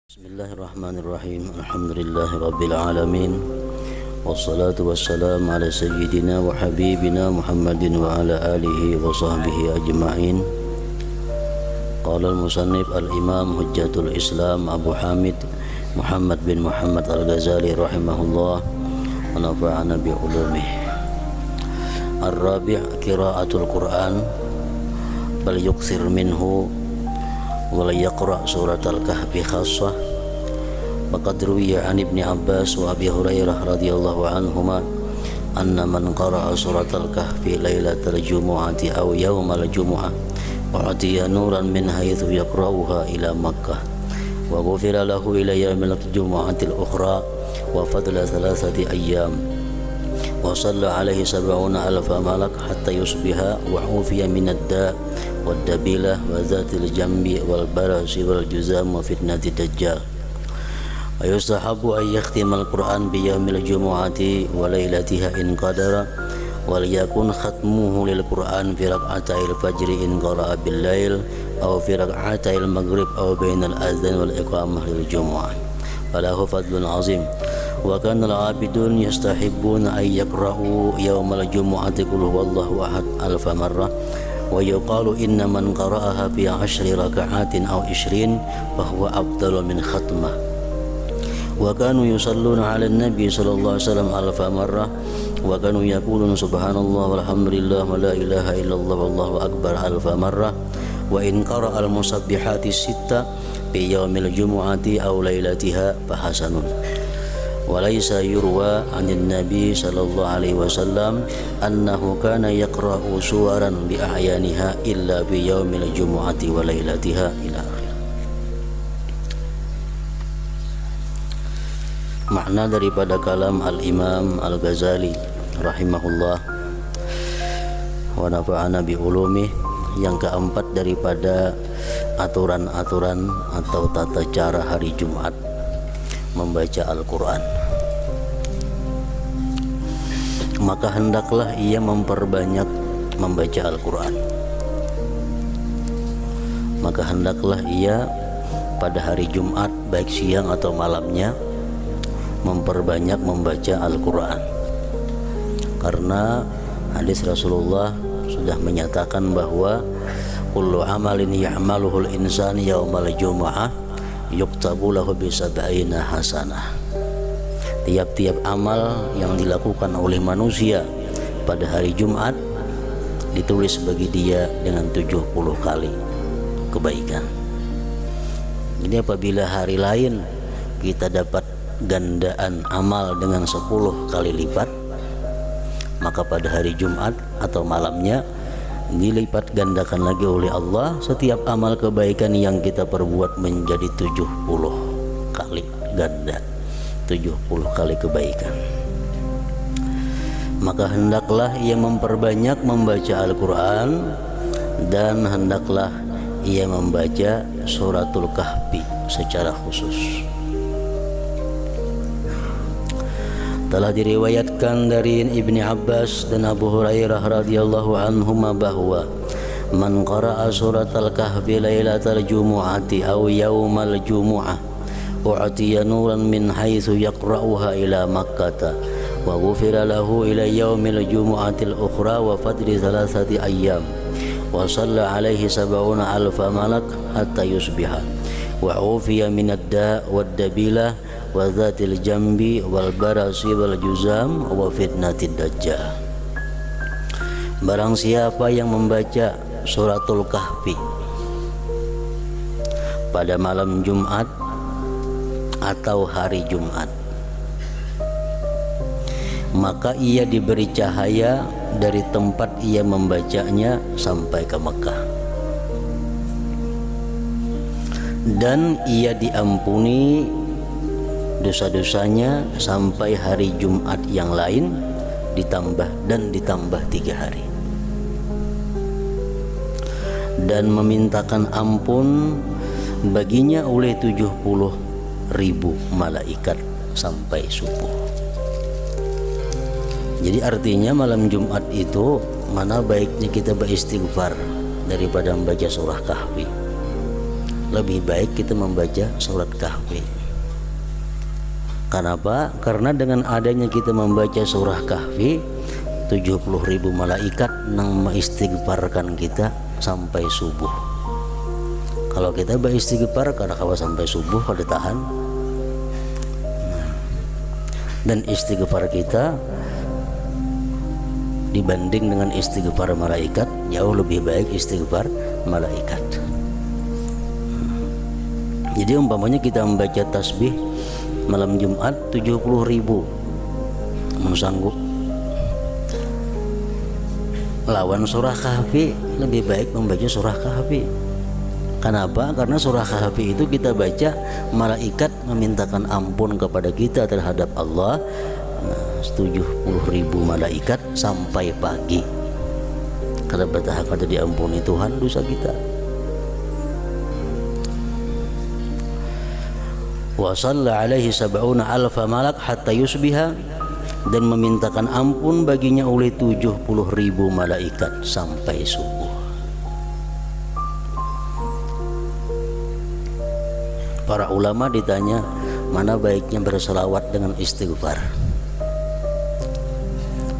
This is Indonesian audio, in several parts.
Bismillahirrahmanirrahim. Alhamdulillahirabbil alamin. Wassalatu wassalamu ala sayyidina wa habibina Muhammadin wa ala alihi wa sahbihi ajma'in. Qala al-musannif al-imam hujjatul Islam Abu Hamid Muhammad bin Muhammad al-Ghazali rahimahullah wa nafa'ana bi ulumih. Ar-rabi' qira'atul Qur'an bal yuksir minhu wa la yaqra' surat al-kahfi khassah. Faqad ruwiya an Ibni Abbas wa Abi Hurairah radhiyallahu anhuma anna man qara'a suratal kahfi lailatal jumu'ati aw yawmal jumu'ah u'tiya nuran min haitsu yaqra'uha ila Makkah wa ghufira lahu ila yawmil jumu'atil ukhra wa fadla thalathati ayyam wa shalla alaihi sab'una alfa malak hatta yusbiha wa ufiya minad da' wad dabilah wa zatil jambi wal barasi wal juzam wa fitnatid dajjal. Ayustahabu an yakhtima al-Qur'an bi yaumil jumu'ati wa lailatiha in qadara wal yakun khatmuhu lil Qur'an fi rak'atayil fajri in qara'a bil lail aw fi rak'atayil maghrib aw bainal adzan wal iqamah lil jumu'ah falahu fadlun azim wa kana al-'abidun yastahibbuna an yaqra'u yaumal jumu'ati qul huwallahu ahad alfa marrah wa yuqalu inna man qara'aha fi 10 raka'atin aw 20 fa huwa afdalu min khatmah. Wa kanu yusalluna 'ala an-nabi sallallahu alaihi wasallam alfa marrah wa kanu yaquluna subhanallah walhamdulillah wa la ilaha illallah wallahu akbar alfa marrah wa in qara'a al-musabbihati sitta fi yaumil jumu'ati aw lailatiha fa hasanun wa laysa yurwa 'anil nabi sallallahu alaihi wasallam annahu kana yaqra'u suwaran bi ahyaniha illa fi yaumil jumu'ati wa lailatiha ila akhir. Makna daripada kalam al-Imam al-Ghazali rahimahullah wa nafa'ana bi ulumih, yang keempat daripada aturan-aturan atau tata cara hari Jumat membaca Al-Quran. Maka hendaklah ia memperbanyak membaca Al-Quran. Maka hendaklah ia pada hari Jumat baik siang atau malamnya memperbanyak membaca Al-Quran, karena hadis Rasulullah sudah menyatakan bahwa kullu amalin ya'maluhul insan yaumal jumu'ah yuktabu lahu bi sab'ina hasanah. Tiap-tiap amal yang dilakukan oleh manusia pada hari Jumat ditulis bagi dia dengan 70 kali kebaikan. Jadi apabila hari lain kita dapat gandaan amal dengan 10 kali lipat, maka pada hari Jumat atau malamnya dilipat gandakan lagi oleh Allah setiap amal kebaikan yang kita perbuat menjadi 70 kali ganda, 70 kali kebaikan. Maka hendaklah ia memperbanyak membaca Al-Quran dan hendaklah ia membaca suratul kahfi secara khusus. Telah diriwayatkan dari Ibni Abbas dan Abu Hurairah radhiyallahu anhuma bahwa man qara'a suratal kahfi lailatal jumu'ati aw yaumal jumu'ah u'tiya nuran min haitsu yaqra'uha ila Makkah wa ghufira lahu ila yaumil jumu'atil ukhra wa fadli thalathati ayyam wa shalla alaihi sab'una alfa malak hatta yusbiha wa ufiya minad da' wad dabilah wa zatil jambi wal barasi wal juzam wa fitnatid dajjal. Barang siapa yang membaca suratul kahfi pada malam Jumat atau hari Jumat, maka ia diberi cahaya dari tempat ia membacanya sampai ke Mekah, dan ia diampuni dosa-dosanya sampai hari Jumat yang lain ditambah 3 hari, dan memintakan ampun baginya oleh 70.000 malaikat sampai subuh. Jadi artinya malam Jumat itu mana baiknya kita beristighfar daripada membaca surah Kahfi. Lebih baik kita membaca surat Kahfi. Kenapa? Karena dengan adanya kita membaca surah Kahfi, 70.000 malaikat yang mengistighfarkan kita sampai subuh. Kalau kita beristighfar karena kalau sampai subuh pada tahan. Dan istighfar kita dibanding dengan istighfar malaikat jauh lebih baik istighfar malaikat. Jadi umpamanya kita membaca tasbih malam Jumat 70.000, sanggup lawan surah Kahfi, lebih baik membaca surah Kahfi. Kenapa? Karena surah Kahfi itu kita baca, malaikat memintakan ampun kepada kita terhadap Allah. 70.000 malaikat sampai pagi. Karena bertahap kata diampuni Tuhan dosa kita. Wa shalla alaihi sab'una alfa malak hatta yusbiha, dan memintakan ampun baginya oleh 70.000 malaikat sampai subuh. Para ulama ditanya mana baiknya berselawat dengan istighfar.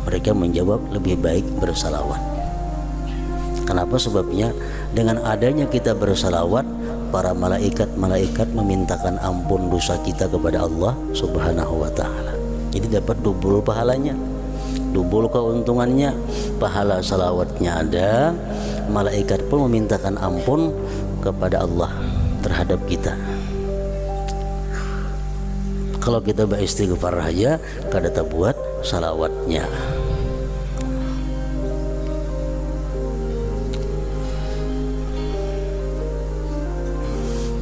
Mereka menjawab lebih baik bersalawat. Kenapa? Sebabnya dengan adanya kita bersalawat, para malaikat memintakan ampun dosa kita kepada Allah Subhanahu wa ta'ala. Jadi dapat double pahalanya, double keuntungannya. Pahala salawatnya ada, malaikat pun memintakan ampun kepada Allah terhadap kita. Kalau kita beristighfar aja kada buat salawatnya.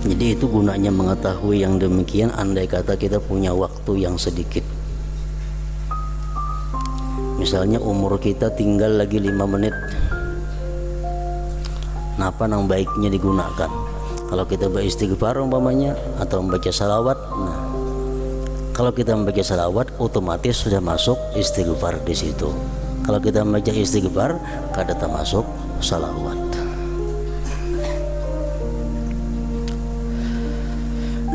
Jadi itu gunanya mengetahui yang demikian andai kata kita punya waktu yang sedikit. Misalnya umur kita tinggal lagi 5 menit. Napa nang baiknya digunakan? Kalau kita beristighfar umpamanya atau membaca salawat, kalau kita membaca salawat otomatis sudah masuk istighfar di situ. Kalau kita membaca istighfar kada termasuk salawat.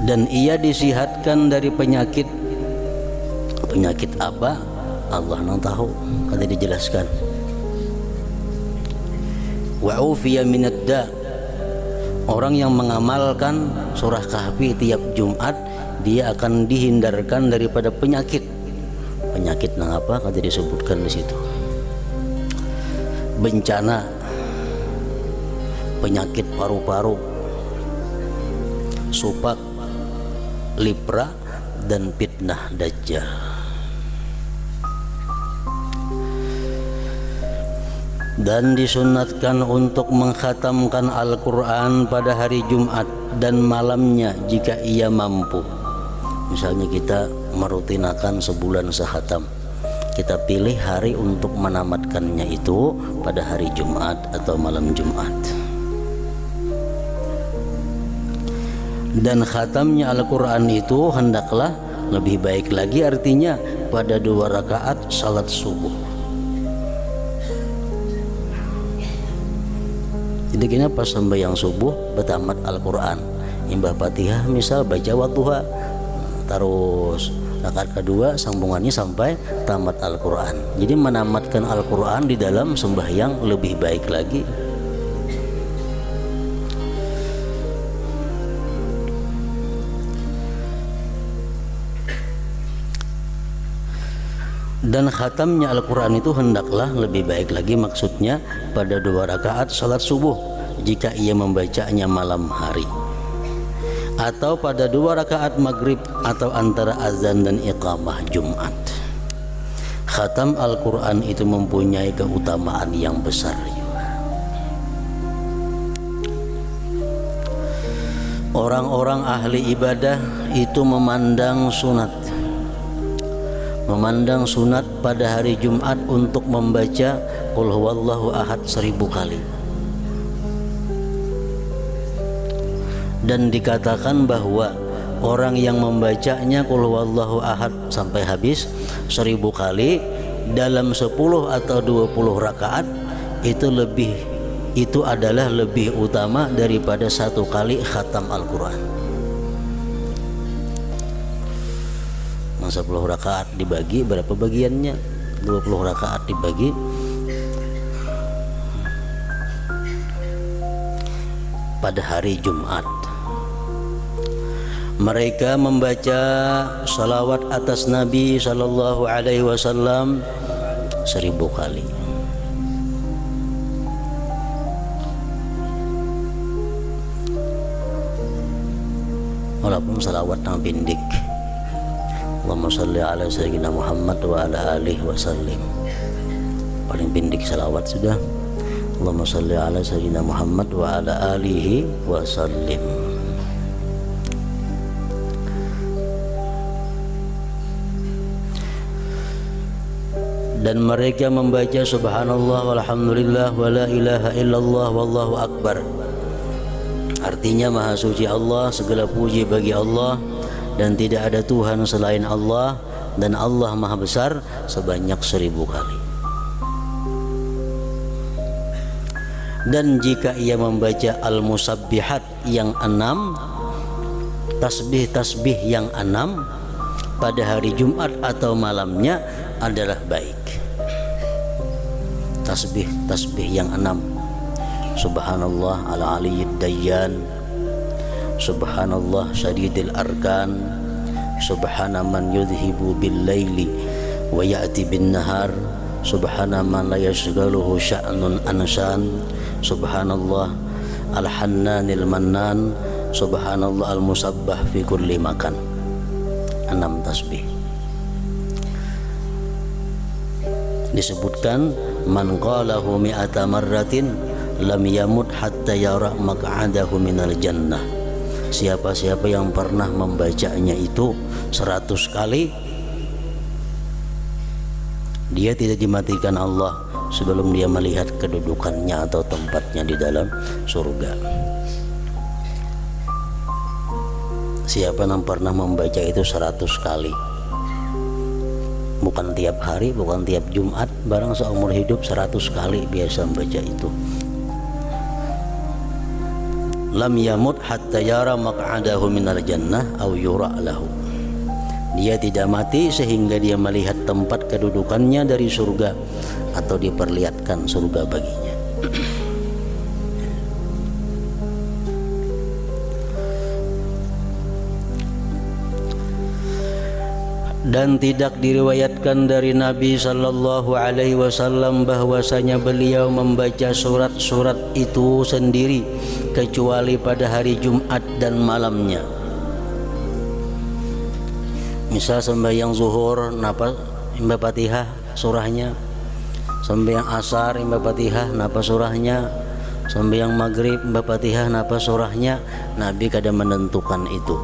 Dan ia disihatkan dari penyakit. Penyakit apa? Allah yang tahu, kada dijelaskan. Wa ufiya minad da. Orang yang mengamalkan surah Kahfi tiap Jumat, dia akan dihindarkan daripada penyakit. Penyakit nang apa? Kada disebutkan di situ. Bencana, penyakit paru-paru, supak, lepra, dan fitnah dajjal. Dan disunatkan untuk mengkhatamkan Al-Quran pada hari Jumat dan malamnya jika ia mampu. Misalnya kita merutinakan sebulan sehatam, kita pilih hari untuk menamatkannya itu pada hari Jumat atau malam Jumat. Dan khatamnya Al-Quran itu hendaklah lebih baik lagi, artinya pada 2 rakaat salat subuh. Jadi kena pas sembahyang subuh bertamat Al-Quran, imbah Fatihah misal baca wadduha, terus rakaat kedua sambungannya sampai tamat Al-Quran. Jadi menamatkan Al-Quran di dalam sembahyang lebih baik lagi. Dan khatamnya Al-Quran itu hendaklah lebih baik lagi, maksudnya pada 2 rakaat salat subuh jika ia membacanya malam hari, atau pada 2 rakaat maghrib atau antara azan dan iqamah Jumat. Khatam Al-Quran itu mempunyai keutamaan yang besar. Orang-orang ahli ibadah itu memandang sunat pada hari Jumat untuk membaca Qul huwallahu ahad 1000 kali. Dan dikatakan bahwa orang yang membacanya qul huwallahu ahad sampai habis 1000 kali dalam 10 atau 20 rakaat itu adalah lebih utama daripada 1 kali khatam Al-Quran. 10 rakaat dibagi berapa bagiannya? 20 rakaat dibagi pada hari Jumat. Mereka membaca salawat atas Nabi sallallahu alaihi wasallam 1000 kali. Walaupun salawat yang pindik. Allahumma sholli ala sayyidina Muhammad wa ala alihi wasallim. Paling pindik salawat sudah. Allahumma sholli ala sayyidina Muhammad wa ala alihi wasallim. Dan mereka membaca subhanallah walhamdulillah wa la ilaha illallah wallahu akbar. Artinya maha suci Allah, segala puji bagi Allah dan tidak ada Tuhan selain Allah, dan Allah maha besar sebanyak 1000 kali. Dan jika ia membaca al-musabbihat yang 6, tasbih-tasbih yang 6 pada hari Jumat atau malamnya adalah baik. Tasbih-tasbih yang 6, subhanallah ala aliyyid dayyan, subhanallah syadidil arkan, subhana man yudhibu bil laili wa ya'ti bin nahar, subhana man la yashghaluhu sya'nun ansan, subhanallah al-hannanil mannan, subhanallah al-musabbah fi kulli makan. 6 tasbih. Disebutkan man qalahu mi'ata marratin lam yamut hatta yara maq'adahu minal jannah. Siapa-siapa yang pernah membacanya itu 100 kali, dia tidak dimatikan Allah sebelum dia melihat kedudukannya atau tempatnya di dalam surga. Siapa yang pernah membaca itu 100 kali, bukan tiap hari, bukan tiap Jumat, barang seumur hidup 100 kali biasa membaca itu, lam yamut hatta yara maq'adahu minal jannah aw yura lahu. Dia tidak mati sehingga dia melihat tempat kedudukannya dari surga atau diperlihatkan surga baginya. Dan tidak diriwayatkan dari Nabi sallallahu alaihi wasallam bahwasanya beliau membaca surat-surat itu sendiri kecuali pada hari Jumat dan malamnya. Misal sembahyang zuhur napa imba Fatihah surahnya, sembahyang asar imba Fatihah napa surahnya, sembahyang maghrib imba Fatihah napa surahnya. Nabi kada menentukan itu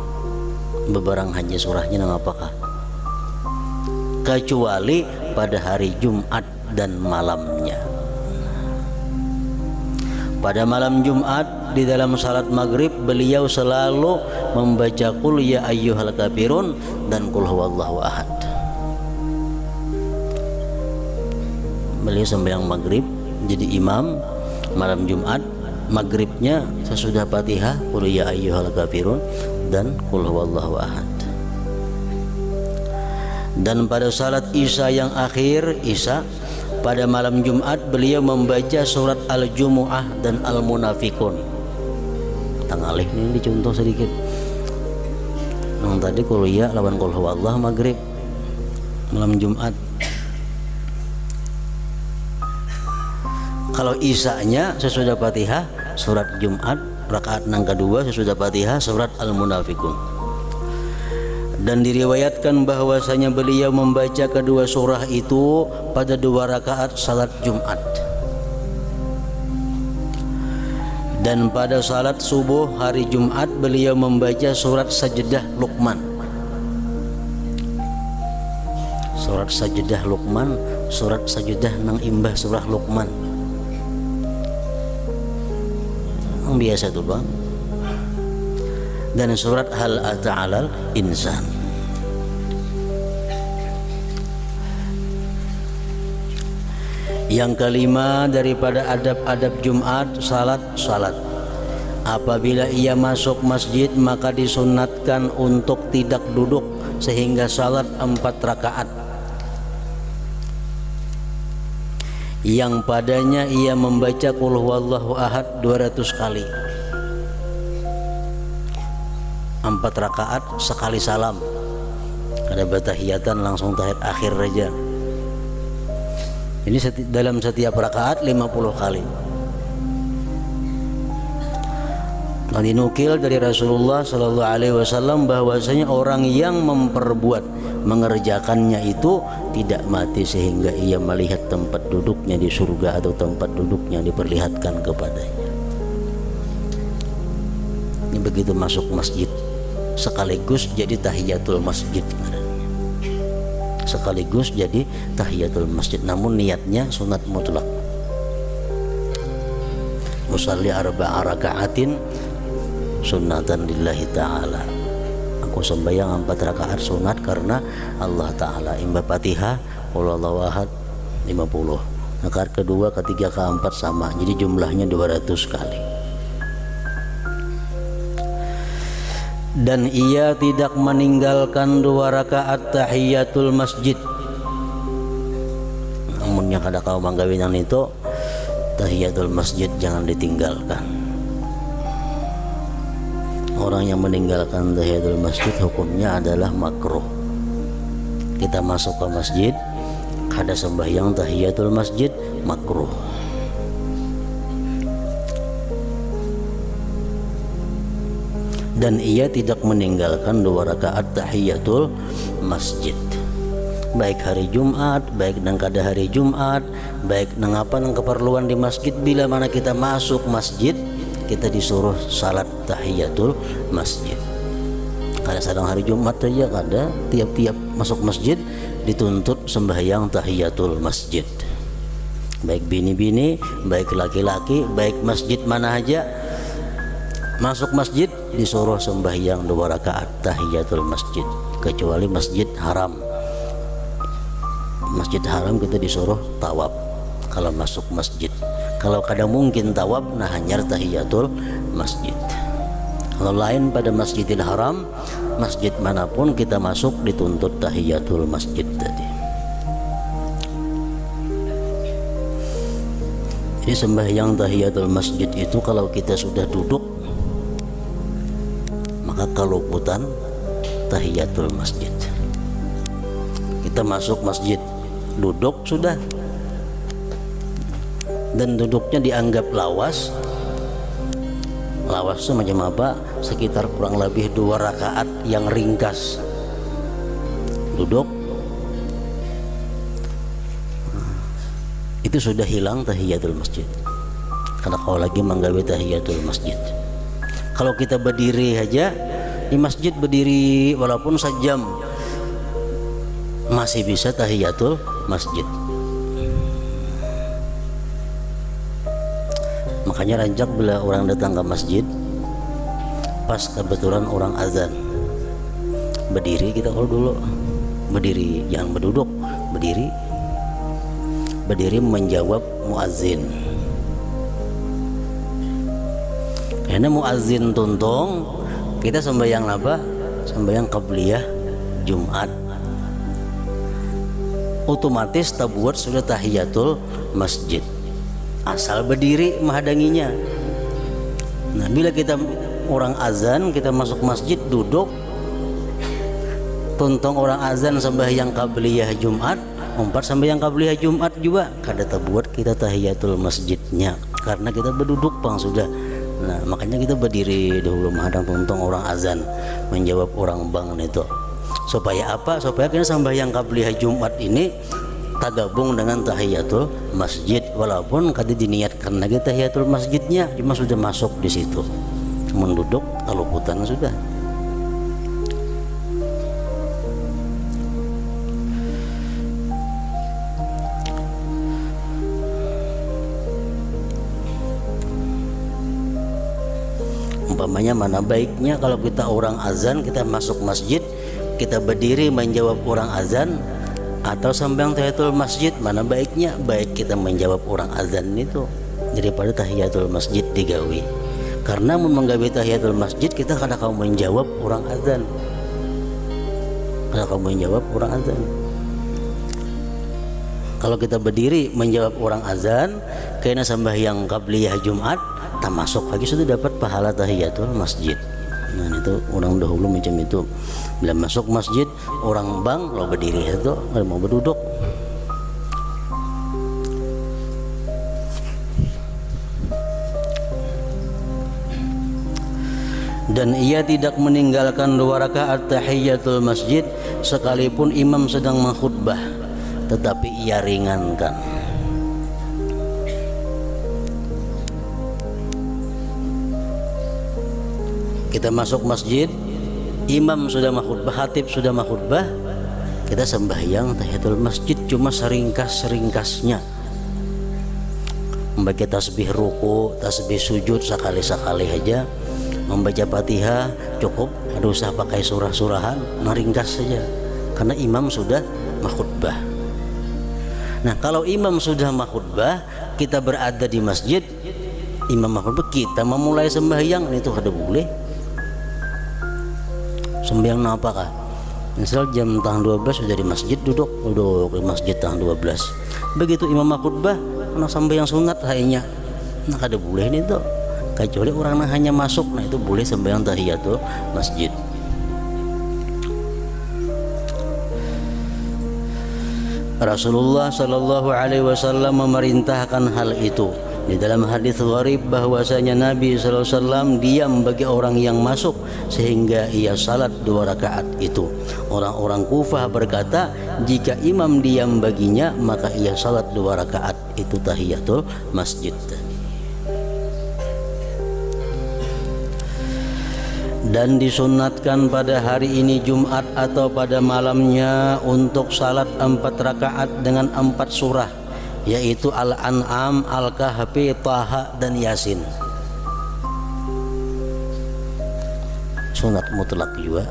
beberang hanya surahnya apakah, kecuali pada hari Jumat dan malamnya. Pada malam Jumat di dalam salat maghrib beliau selalu membaca qul ya ayyuhal kafirun dan qul huwallahu ahad. Beliau sembahyang maghrib jadi imam malam Jumat, maghribnya sesudah Fatihah qul ya ayyuhal kafirun dan qul huwallahu ahad. Dan pada salat Isya yang akhir, Isya pada malam Jumat beliau membaca surat Al-Jumu'ah dan Al-Munafikun. Tangalih ini dicontoh sedikit. Yang tadi kuliah lawan qul huwallah maghrib malam Jumat. Kalau Isyanya sesudah Fatihah surat Jumat, rakaat yang kedua sesudah Fatihah surat Al-Munafikun. Dan diriwayatkan bahwasanya beliau membaca kedua surah itu pada 2 rakaat salat Jumat. Dan pada salat subuh hari Jumat beliau membaca surat Sajdah Luqman. Surat Sajdah Luqman, surat Sajdah nang imbah surah Luqman. Yang biasa tuh Bang. dan surat Hal Ata 'alal Insan. Yang kelima daripada adab-adab Jumat, salat. Apabila ia masuk masjid maka disunatkan untuk tidak duduk sehingga salat 4 rakaat yang padanya ia membaca Qul huwallahu ahad 200 kali. 4 rakaat sekali salam. Ada batahiyatan langsung tahiyat akhir aja. Ini dalam setiap rakaat 50 kali. Nah, dinukil dari Rasulullah Sallallahu Alaihi Wasallam bahwasanya orang yang mengerjakannya itu tidak mati sehingga ia melihat tempat duduknya di surga atau tempat duduknya diperlihatkan kepadanya. Ini begitu masuk masjid sekaligus jadi tahiyatul masjid. Sekaligus jadi tahiyatul masjid, namun niatnya sunat mutlak. Usalli 4 raka'atin sunnatan lillahi ta'ala. Aku sembahyang 4 rakaat sunat karena Allah Ta'ala. Imba Fatihah, Qul huwallahu ahad 50. Rakaat kedua, ketiga, keempat sama. Jadi jumlahnya 200 kali. Dan ia tidak meninggalkan 2 rakaat tahiyatul masjid. Namun yang kada kau manggawinan itu tahiyatul masjid jangan ditinggalkan. Orang yang meninggalkan tahiyatul masjid hukumnya adalah makruh. Kita masuk ke masjid kada sembahyang tahiyatul masjid, makruh. Dan ia tidak meninggalkan 2 rakaat tahiyatul masjid, baik hari Jumat, baik nang kada hari Jumat, baik nang apa nang keperluan di masjid. Bila mana kita masuk masjid kita disuruh salat tahiyatul masjid. Kada sedang hari Jumat saja, kada tiap-tiap masuk masjid dituntut sembahyang tahiyatul masjid, baik bini-bini, baik laki-laki, baik masjid mana aja. Masuk masjid disuruh sembahyang 2 rakaat tahiyatul masjid, kecuali masjid haram. Masjid haram kita disuruh tawaf kalau masuk masjid. Kalau kada mungkin tawaf, nah hanyar tahiyatul masjid. Kalau lain pada Masjidil Haram, masjid manapun kita masuk dituntut tahiyatul masjid tadi. Jadi sembahyang tahiyatul masjid itu kalau kita sudah duduk maka keluputan tahiyatul masjid. Kita masuk masjid duduk sudah, dan duduknya dianggap lawas. Lawas itu macam apa? Sekitar kurang lebih 2 rakaat yang ringkas duduk, itu sudah hilang tahiyatul masjid. Karena kau lagi menggawe tahiyatul masjid. Kalau kita berdiri aja di masjid, berdiri walaupun sejam masih bisa tahiyatul masjid. Makanya rancak bila orang datang ke masjid pas kebetulan orang azan, berdiri kita kalau dulu, berdiri, jangan berduduk, berdiri menjawab muazzin. Karena muazzin tuntung, kita sembahyang apa? Sembahyang qabliyah Jumat. Otomatis tabuat sudah tahiyatul masjid. Asal berdiri menghadanginya. Nah, bila kita orang azan, kita masuk masjid duduk, tuntung orang azan sembahyang qabliyah Jumat, sembahyang qabliyah Jumat juga kada tabuat kita tahiyatul masjidnya karena kita berduduk pang sudah. Nah, makanya kita berdiri dahulu menghadang tuntung orang azan menjawab orang bang itu. Supaya apa? Supaya kita sembahyang qabliyah Jumat ini tergabung dengan tahiyatul masjid, walaupun kada diniatkan lagi tahiyatul masjidnya, cuma sudah masuk di situ. Menduduk keluputan sudah. Umpamanya mana baiknya kalau kita orang azan, kita masuk masjid, kita berdiri menjawab orang azan, atau sambil tahiyatul masjid, mana baiknya? Baik kita menjawab orang azan itu daripada tahiyatul masjid digawi. Karena menggawi tahiyatul masjid kita kada kau menjawab orang azan, kada kau menjawab orang azan. Kalau kita berdiri menjawab orang azan, kena sembahyang qabliyah Jumat, tak masuk lagi sudah dapat pahala tahiyatul masjid. Nah itu orang dahulu macam itu. Bila masuk masjid, orang bang lo berdiri itu, kalau mau berduduk. Dan ia tidak meninggalkan 2 rakaat tahiyatul masjid sekalipun imam sedang mengkhutbah, tetapi ia ringankan. Kita masuk masjid, imam sudah makhutbah, khatib sudah makhutbah, kita sembahyang tahiyatul masjid cuma seringkas-seringkasnya, membaca tasbih ruku, tasbih sujud sekali-sekali aja, membaca Fatihah cukup, ada usah pakai surah-surahan, meringkas saja karena imam sudah makhutbah. Nah kalau imam sudah makhutbah, kita berada di masjid, imam makhutbah, kita memulai sembahyang, itu kada boleh. Sembahyang apakah? Misal jam tang 12 sudah di masjid, duduk di masjid tang 12. Begitu imam khutbah, nak sembahyang sunat lainnya, nah kada boleh ini tuh. Kecuali orang yang hanya masuk, nah itu boleh sembahyang tahiyatul masjid. Rasulullah sallallahu alaihi wasallam memerintahkan hal itu. Di dalam hadis gharib bahwasanya Nabi sallallahu alaihi wasallam diam bagi orang yang masuk sehingga ia salat 2 rakaat itu. Orang-orang Kufah berkata, jika imam diam baginya maka ia salat 2 rakaat itu tahiyatul masjid. Dan disunatkan pada hari ini Jumat atau pada malamnya untuk salat 4 rakaat dengan 4 surah, yaitu Al-An'am, Al-Kahfi, Taha, dan Yasin. Sunat mutlak juga.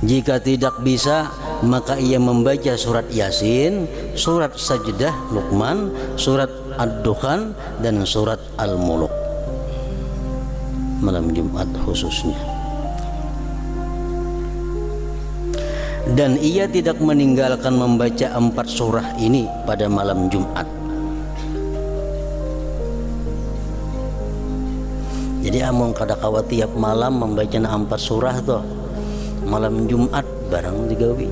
Jika tidak bisa, maka ia membaca surat Yasin, surat Sajdah, Luqman, surat Ad-Dukhan, dan surat Al-Muluk malam Jumat khususnya. Dan ia tidak meninggalkan membaca 4 surah ini pada malam Jumat. Jadi among kada kawa tiap malam membaca 4 surah toh, malam Jumat barang digawi.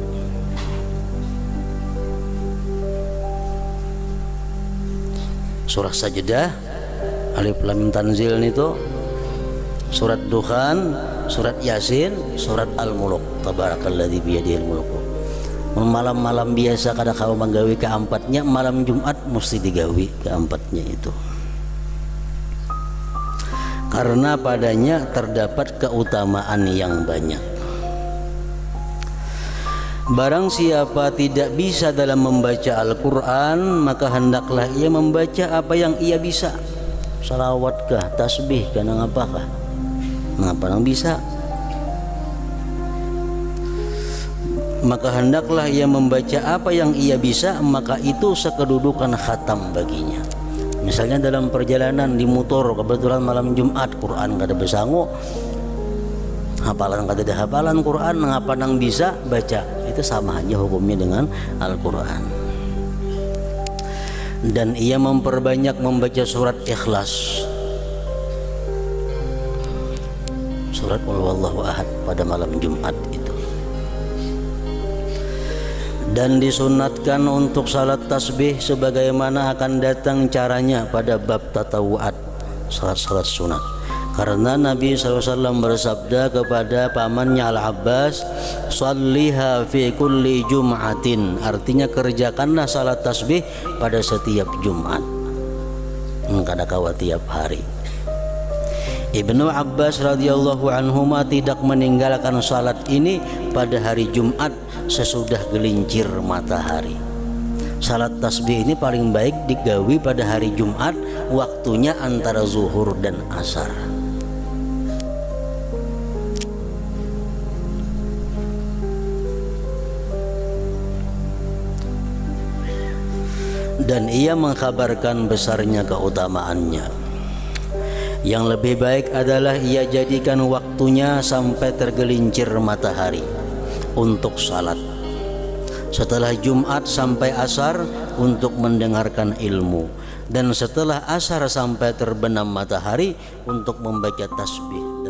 Surah Sajdah, Alif Lam Mim Tanzil itu, surat Dukhan, surat Yasin, surat Al-Muluk, Tabarakalladzi biyadihil mulku. Malam-malam biasa kada kau menggawi keempatnya, malam Jumat mesti digawi keempatnya itu. Karena padanya terdapat keutamaan yang banyak. Barang siapa tidak bisa dalam membaca Al-Quran, maka hendaklah ia membaca apa yang ia bisa. Salawatkah, tasbih, kana ngapakah? Mengapa nang bisa? Maka hendaklah ia membaca apa yang ia bisa, maka itu sekedudukan khatam baginya. Misalnya dalam perjalanan di motor, kebetulan malam Jumat, Quran kada besangu, hafalan kada ada hafalan Quran, mengapa nang bisa baca, itu sama aja hukumnya dengan Al-Quran. Dan ia memperbanyak membaca surat Ikhlas, surat Qul Huwallahu Ahad pada malam Jumat itu. Dan disunatkan untuk salat tasbih sebagaimana akan datang caranya pada bab tatawu'at, salat-salat sunat. Karena Nabi SAW bersabda kepada pamannya Al-Abbas, "Shalliha fi kulli jum'atin." Artinya kerjakanlah salat tasbih pada setiap Jumat. Kada kawa tiap hari. Ibnu Abbas radhiyallahu anhuma tidak meninggalkan salat ini pada hari Jumat sesudah gelincir matahari. Salat tasbih ini paling baik digawi pada hari Jumat, waktunya antara zuhur dan asar. dan ia mengkabarkan besarnya keutamaannya. Yang lebih baik adalah ia jadikan waktunya sampai tergelincir matahari untuk salat, setelah Jumat sampai asar untuk mendengarkan ilmu, dan setelah asar sampai terbenam matahari untuk membaca tasbih.